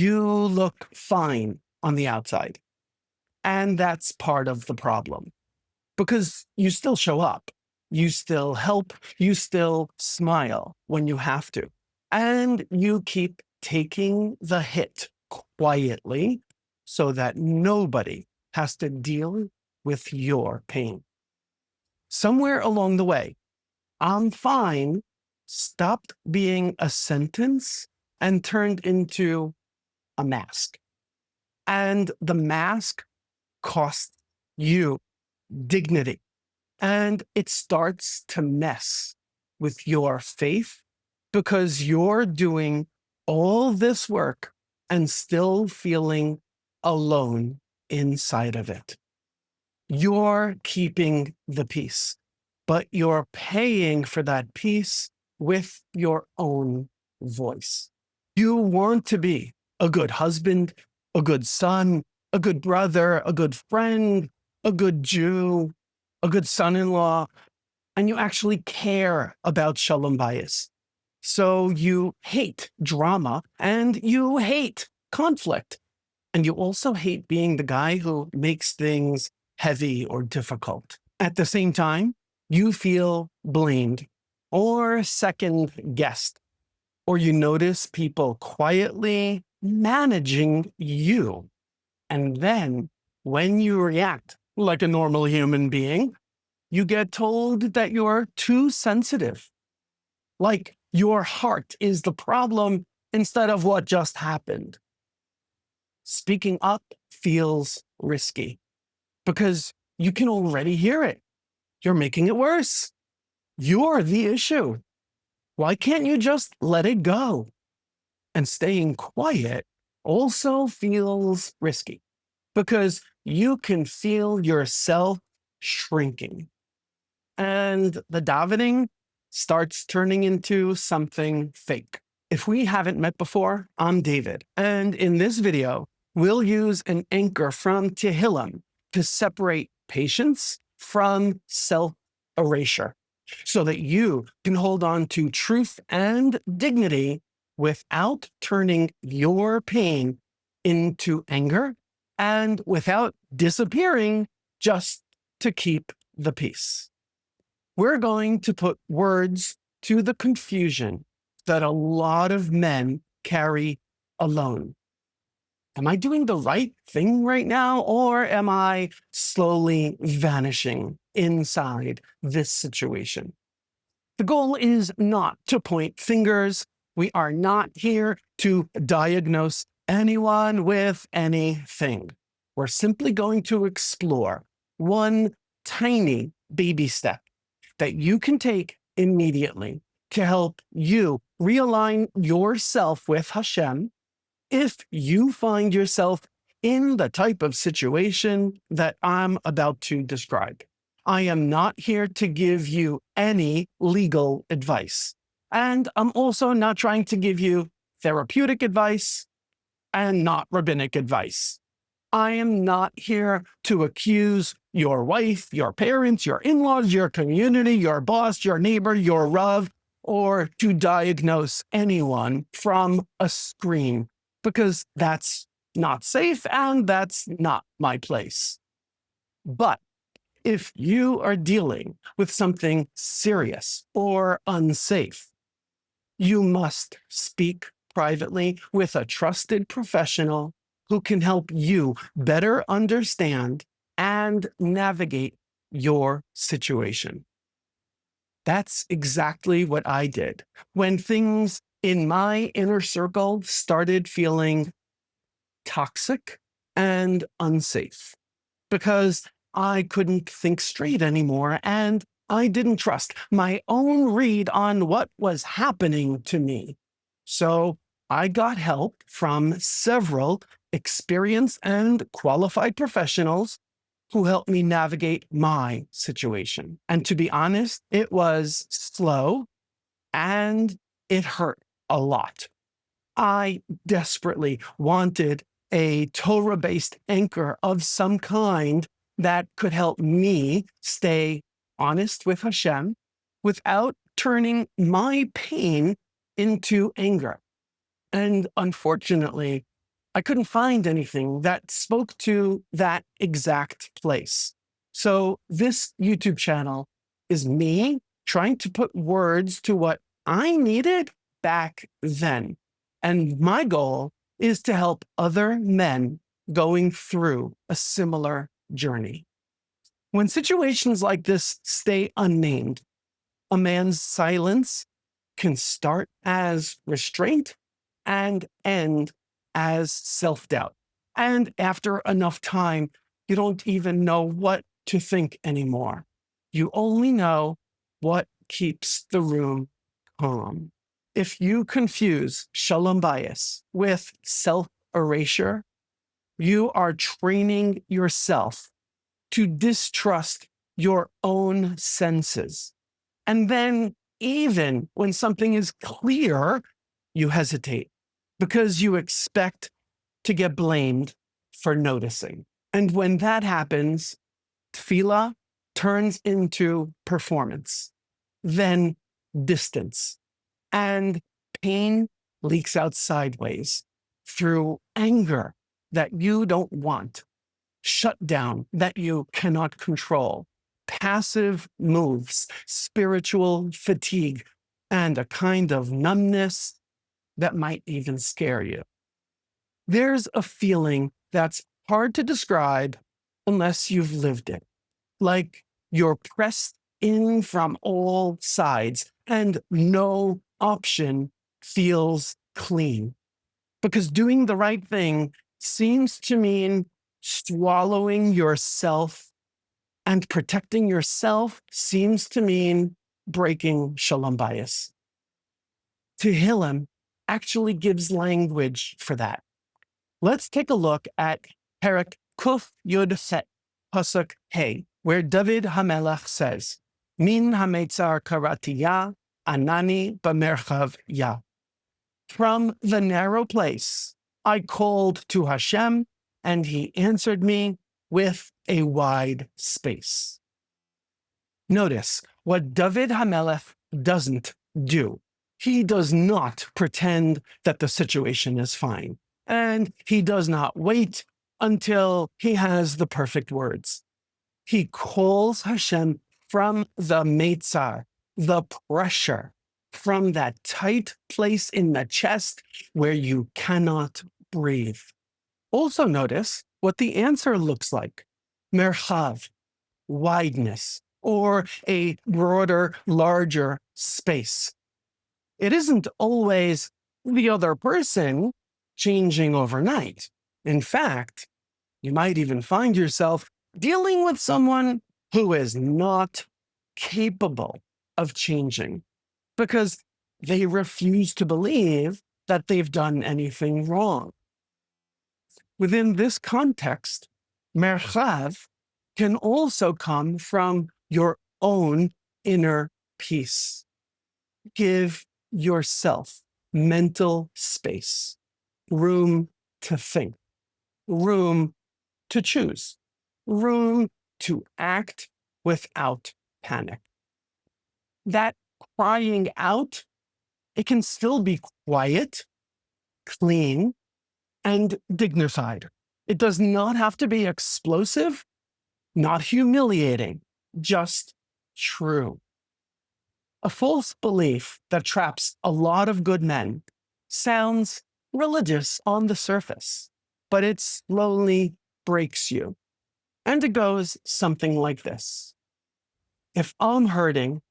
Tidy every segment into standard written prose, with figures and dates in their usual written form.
You look fine on the outside. And that's part of the problem because you still show up. You still help. You still smile when you have to. And you keep taking the hit quietly so that nobody has to deal with your pain. Somewhere along the way, I'm fine stopped being a sentence and turned into a mask. And the mask costs you dignity. And it starts to mess with your faith because you're doing all this work and still feeling alone inside of it. You're keeping the peace, but you're paying for that peace with your own voice. You want to be a good husband, a good son, a good brother, a good friend, a good Jew, a good son-in-law, and you actually care about shalom bayis. So you hate drama and you hate conflict. And you also hate being the guy who makes things heavy or difficult. At the same time, you feel blamed or second guessed, or you notice people quietly managing you. And then when you react like a normal human being, you get told that you're too sensitive, like your heart is the problem instead of what just happened. Speaking up feels risky because you can already hear it. You're making it worse. You're the issue. Why can't you just let it go? And staying quiet also feels risky because you can feel yourself shrinking. And the davening starts turning into something fake. If we haven't met before, I'm David. And in this video, we'll use an anchor from Tehillim to separate patience from self-erasure so that you can hold on to truth and dignity without turning your pain into anger and without disappearing just to keep the peace. We're going to put words to the confusion that a lot of men carry alone. Am I doing the right thing right now, or am I slowly vanishing inside this situation? The goal is not to point fingers. We are not here to diagnose anyone with anything. We're simply going to explore one tiny baby step that you can take immediately to help you realign yourself with Hashem if you find yourself in the type of situation that I'm about to describe. I am not here to give you any legal advice. And I'm also not trying to give you therapeutic advice and not rabbinic advice. I am not here to accuse your wife, your parents, your in-laws, your community, your boss, your neighbor, your rav, or to diagnose anyone from a screen, because that's not safe and that's not my place. But if you are dealing with something serious or unsafe, you must speak privately with a trusted professional who can help you better understand and navigate your situation. That's exactly what I did when things in my inner circle started feeling toxic and unsafe, because I couldn't think straight anymore and I didn't trust my own read on what was happening to me. So I got help from several experienced and qualified professionals who helped me navigate my situation. And to be honest, it was slow and it hurt a lot. I desperately wanted a Torah-based anchor of some kind that could help me stay honest with Hashem without turning my pain into anger. And unfortunately, I couldn't find anything that spoke to that exact place. So this YouTube channel is me trying to put words to what I needed back then. And my goal is to help other men going through a similar journey. When situations like this stay unnamed, a man's silence can start as restraint and end as self-doubt. And after enough time, you don't even know what to think anymore. You only know what keeps the room calm. If you confuse shalom bayis with self-erasure, you are training yourself to distrust your own senses. And then, even when something is clear, you hesitate because you expect to get blamed for noticing. And when that happens, tefillah turns into performance, then distance, and pain leaks out sideways through anger that you don't want, shutdown that you cannot control, passive moves, spiritual fatigue, and a kind of numbness that might even scare you. There's a feeling that's hard to describe unless you've lived it, like you're pressed in from all sides and no option feels clean. Because doing the right thing seems to mean swallowing yourself, and protecting yourself seems to mean breaking shalom bayis. Tehillim actually gives language for that. Let's take a look at perek kuf yud chet, pasuk hey, where David HaMelech says, Min hametzar karatiya, anani b'merchav ya. From the narrow place, I called to Hashem, and he answered me with a wide space. Notice what David HaMelech doesn't do. He does not pretend that the situation is fine, and he does not wait until he has the perfect words. He calls Hashem from the meitzar, the pressure, from that tight place in the chest where you cannot breathe. Also notice what the answer looks like. Merchav, wideness, or a broader, larger space. It isn't always the other person changing overnight. In fact, you might even find yourself dealing with someone who is not capable of changing because they refuse to believe that they've done anything wrong. Within this context, merchav can also come from your own inner peace. Give yourself mental space, room to think, room to choose, room to act without panic. That crying out, it can still be quiet, clean, and dignified. It does not have to be explosive, not humiliating, just true. A false belief that traps a lot of good men sounds religious on the surface, but it slowly breaks you. And it goes something like this. If I'm hurting,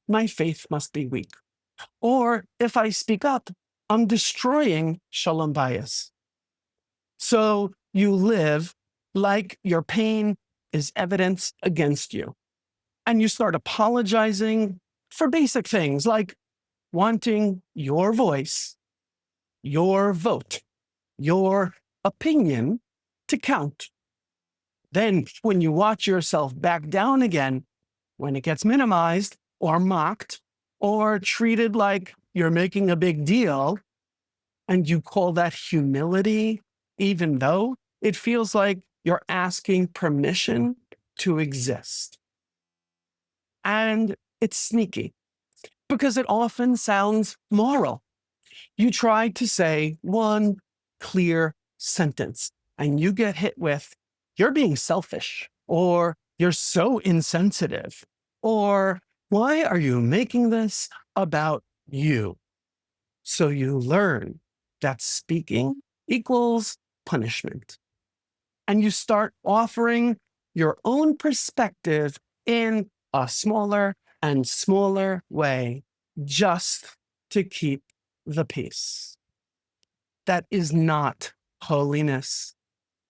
my faith must be weak. Or if I speak up, I'm destroying shalom bayis. So you live like your pain is evidence against you. And you start apologizing for basic things like wanting your voice, your vote, your opinion to count. Then when you watch yourself back down again, when it gets minimized or mocked or treated like you're making a big deal, and you call that humility, even though it feels like you're asking permission to exist. And it's sneaky because it often sounds moral. You try to say one clear sentence and you get hit with, "You're being selfish," or "You're so insensitive," or "Why are you making this about you?" So you learn that speaking equals punishment. And you start offering your own perspective in a smaller and smaller way just to keep the peace. That is not holiness.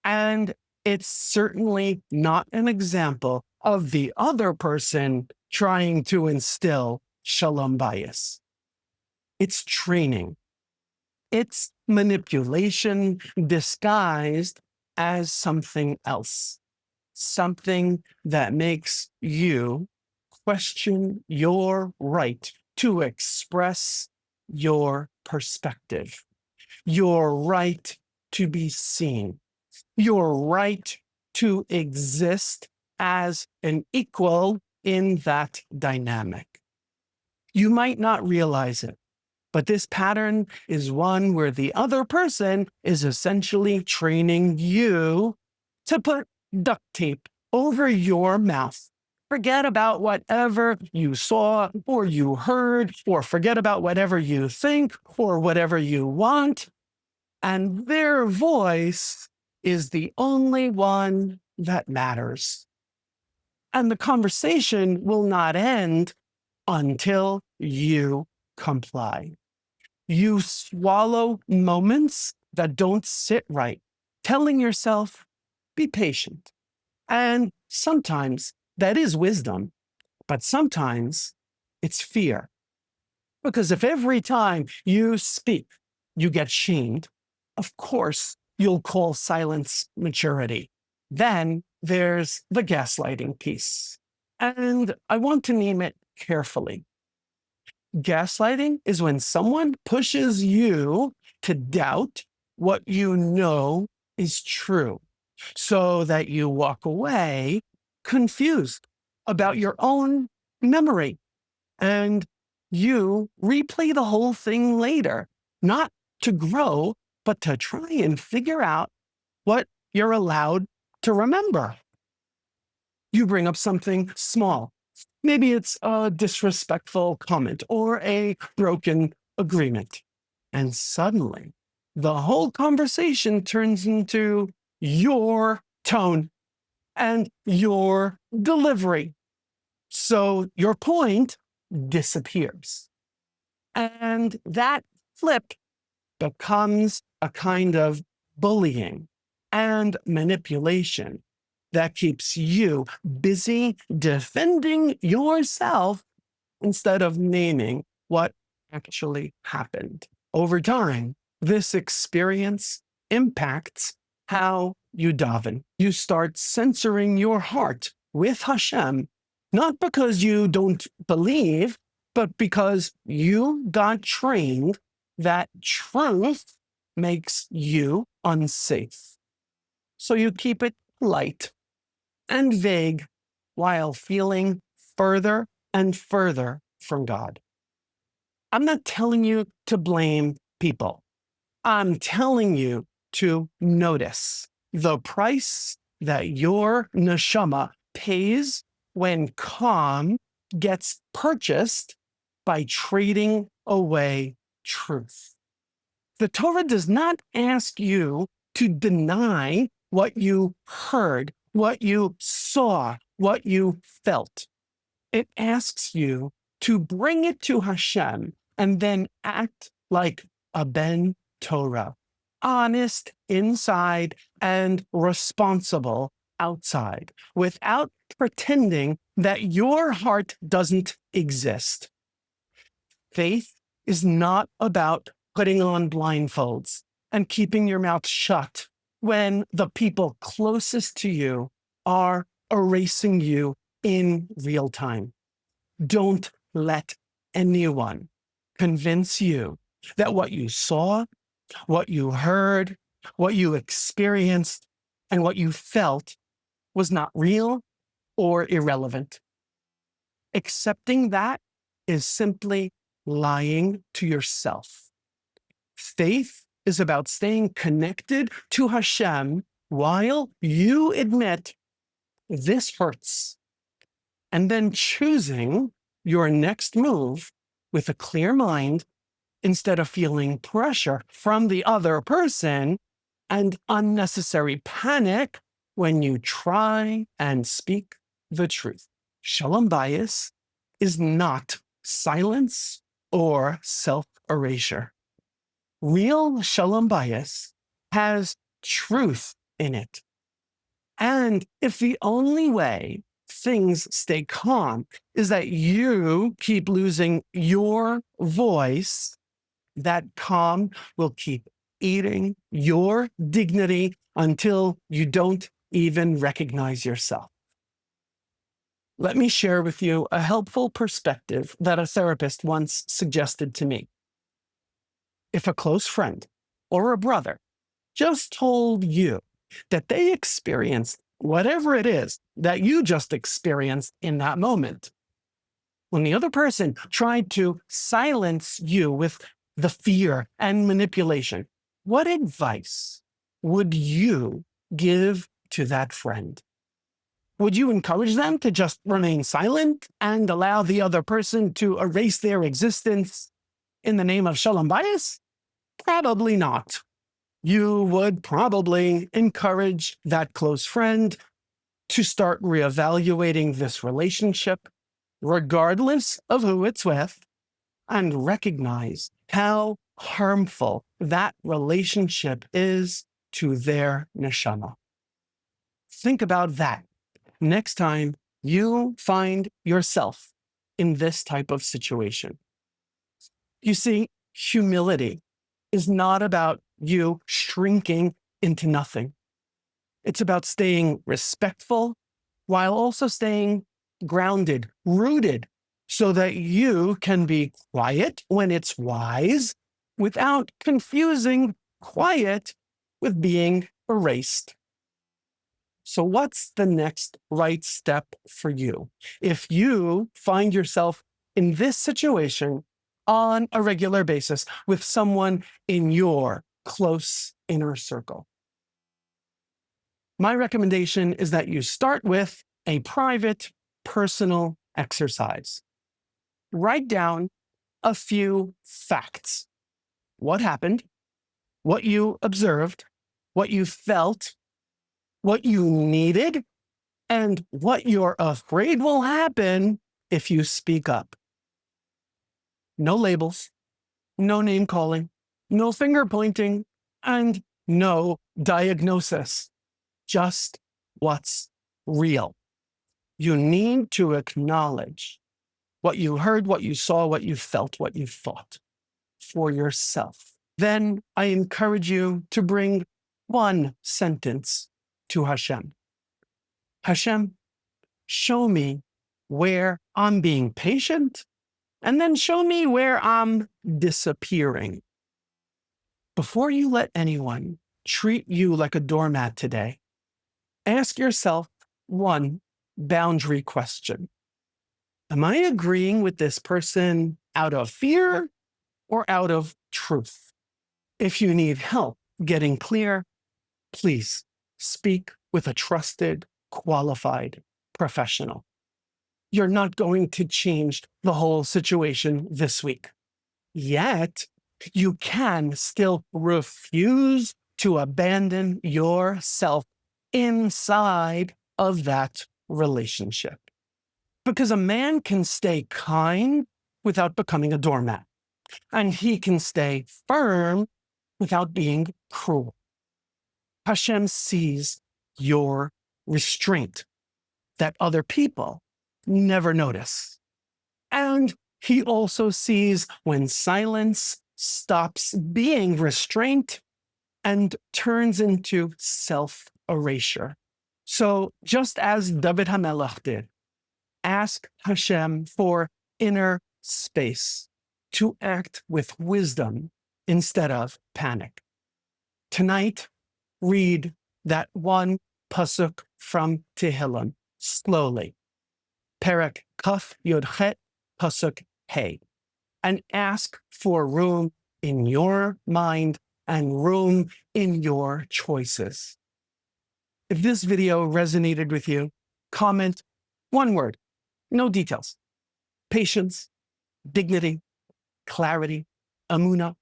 And it's certainly not an example of the other person trying to instill shalom bayis. It's training. It's manipulation disguised as something else, something that makes you question your right to express your perspective, your right to be seen, your right to exist as an equal in that dynamic. You might not realize it, but this pattern is one where the other person is essentially training you to put duct tape over your mouth. Forget about whatever you saw or you heard, or forget about whatever you think or whatever you want. And their voice is the only one that matters. And the conversation will not end until you comply. You swallow moments that don't sit right, telling yourself, be patient. And sometimes that is wisdom, but sometimes it's fear. Because if every time you speak, you get shamed, of course, you'll call silence maturity. Then there's the gaslighting piece. And I want to name it carefully. Gaslighting is when someone pushes you to doubt what you know is true, so that you walk away confused about your own memory. And you replay the whole thing later, not to grow, but to try and figure out what you're allowed to remember. You bring up something small. Maybe it's a disrespectful comment or a broken agreement. And suddenly, the whole conversation turns into your tone and your delivery. So your point disappears. And that flip becomes a kind of bullying and manipulation that keeps you busy defending yourself instead of naming what actually happened. Over time, this experience impacts how you daven. You start censoring your heart with Hashem, not because you don't believe, but because you got trained that truth makes you unsafe. So you keep it light and vague while feeling further and further from God. I'm not telling you to blame people. I'm telling you to notice the price that your neshama pays when calm gets purchased by trading away truth. The Torah does not ask you to deny what you heard, what you saw, what you felt. It asks you to bring it to Hashem and then act like a ben Torah, honest inside and responsible outside, without pretending that your heart doesn't exist. Faith is not about putting on blindfolds and keeping your mouth shut when the people closest to you are erasing you in real time. Don't let anyone convince you that what you saw, what you heard, what you experienced, and what you felt was not real or irrelevant. Accepting that is simply lying to yourself. Faith is about staying connected to Hashem while you admit this hurts, and then choosing your next move with a clear mind instead of feeling pressure from the other person and unnecessary panic when you try and speak the truth. Shalom bayis is not silence or self-erasure. Real shalom bayis has truth in it. And if the only way things stay calm is that you keep losing your voice, that calm will keep eating your dignity until you don't even recognize yourself. Let me share with you a helpful perspective that a therapist once suggested to me. If a close friend or a brother just told you that they experienced whatever it is that you just experienced in that moment, when the other person tried to silence you with the fear and manipulation, what advice would you give to that friend? Would you encourage them to just remain silent and allow the other person to erase their existence in the name of shalom bayis? Probably not. You would probably encourage that close friend to start reevaluating this relationship, regardless of who it's with, and recognize how harmful that relationship is to their neshama. Think about that next time you find yourself in this type of situation. You see, humility is not about you shrinking into nothing. It's about staying respectful while also staying grounded, rooted, so that you can be quiet when it's wise without confusing quiet with being erased. So what's the next right step for you if you find yourself in this situation on a regular basis with someone in your close inner circle? My recommendation is that you start with a private, personal exercise. Write down a few facts. What happened, what you observed, what you felt, what you needed, and what you're afraid will happen if you speak up. No labels, no name calling, no finger pointing, and no diagnosis. Just what's real. You need to acknowledge what you heard, what you saw, what you felt, what you thought for yourself. Then I encourage you to bring one sentence to Hashem. Hashem, show me where I'm being patient, and then show me where I'm disappearing. Before you let anyone treat you like a doormat today, ask yourself one boundary question. Am I agreeing with this person out of fear or out of truth? If you need help getting clear, please speak with a trusted, qualified professional. You're not going to change the whole situation this week. Yet, you can still refuse to abandon yourself inside of that relationship. Because a man can stay kind without becoming a doormat, and he can stay firm without being cruel. Hashem sees your restraint that other people never notice. And he also sees when silence stops being restraint and turns into self-erasure. So just as David HaMelech did, ask Hashem for inner space to act with wisdom instead of panic. Tonight, read that one pasuk from Tehillim slowly. Perek Kaf Yod Chet pasuk Hey, and ask for room in your mind and room in your choices. If this video resonated with you, comment one word, no details: patience, dignity, clarity, Emunah,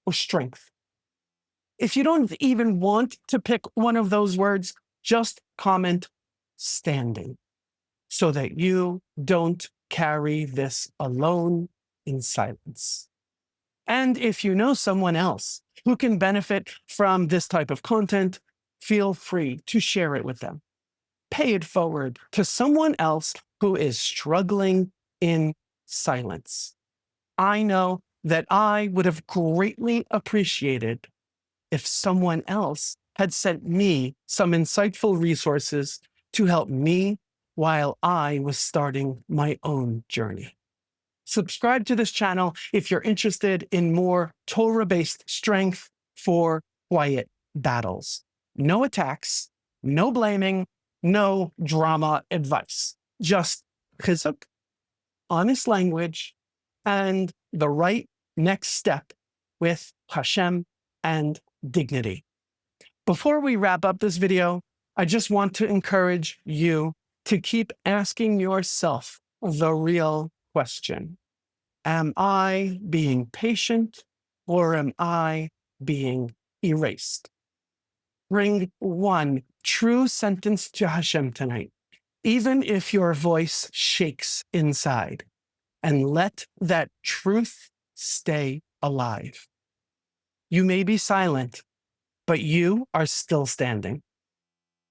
or strength. If you don't even want to pick one of those words, just comment standing so that you don't carry this alone in silence. And if you know someone else who can benefit from this type of content, feel free to share it with them. Pay it forward to someone else who is struggling in silence. I know that I would have greatly appreciated if someone else had sent me some insightful resources to help me while I was starting my own journey. Subscribe to this channel if you're interested in more Torah-based strength for quiet battles. No attacks, no blaming, no drama advice. Just chizuk, honest language, and the right next step with Hashem and dignity. Before we wrap up this video, I just want to encourage you to keep asking yourself the real question. Am I being patient, or am I being erased? Bring one true sentence to Hashem tonight, even if your voice shakes inside, and let that truth stay alive. You may be silent, but you are still standing.